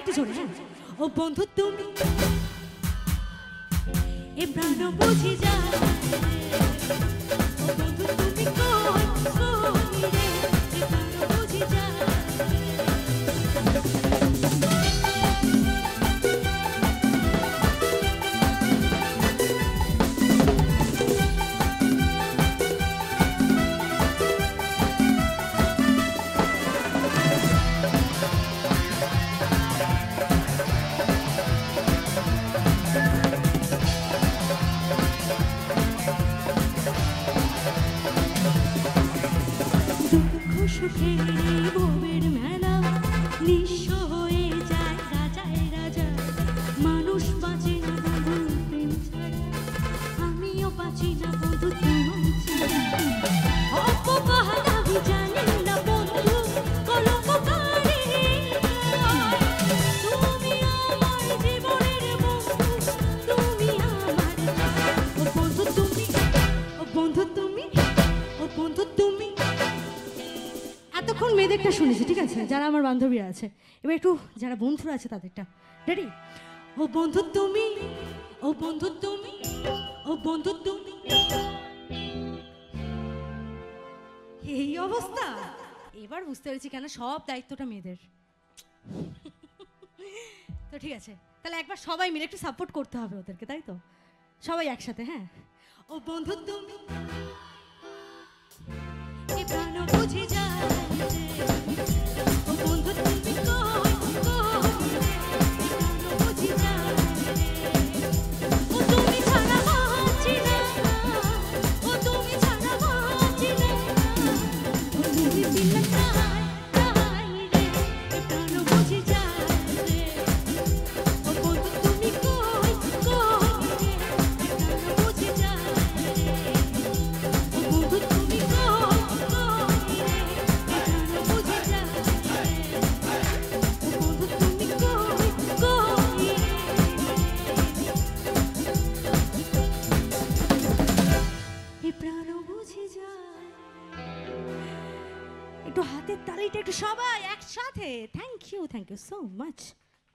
আরেকটু জোরে, হ্যাঁ। ও বন্ধু তুমি এ প্রাণ বুঝি যায়, ও বন্ধু তুমি কই কই রে, এ প্রাণ বুঝি যায়। সুখের ভবের মেলা নিঃস্ব হয়ে যায় রাজায় রাজা, মানুষ বাঁচে না বন্ধু প্রেম ছাড়া, আমিও বাঁচি না বন্ধু তোমার ছাড়া। অপবাদ আমি জানি না বন্ধু কলঙ্ককারী, তুমি আমার জীবনের বন্ধু, তুমি আমার। ও বন্ধু তুমি, ও বন্ধু তুমি, ও বন্ধু তুমি। এতক্ষণ মেয়েদেরটা শুনেছি, ঠিক আছে, যারা আমার বান্ধবীরা আছে। এবার একটু যারা বন্ধুরা আছে তাদেরটা। রেডি? ও বন্ধু তুমি, ও বন্ধু তুমি, ও বন্ধু তুমি। এই অবস্থা। এবার বুঝতে পেরেছি কেন সব দায়িত্বটা মেয়েদের। তো ঠিক আছে, তাহলে একবার সবাই মিলে একটু সাপোর্ট করতে হবে ওদেরকে, তাই তো? সবাই একসাথে, হ্যাঁ। ও বন্ধু তুমি এ প্রাণ বুঝে যায়, ও বন্ধু তুমি কই কই রে, প্রাণ বুঝে যায়। ও তুমি ছাড়া বাঁচি না, ও তুমি ছাড়া বাঁচি না, ও তুমি বিনা চাই রে, প্রাণ বুঝে যায় রে। ও বন্ধু তুমি কই কই রে, প্রাণ বুঝে যায় রে। ও বন্ধু তুমি একটু হাতের তালিটা একটু সবাই একসাথে। Thank you so much.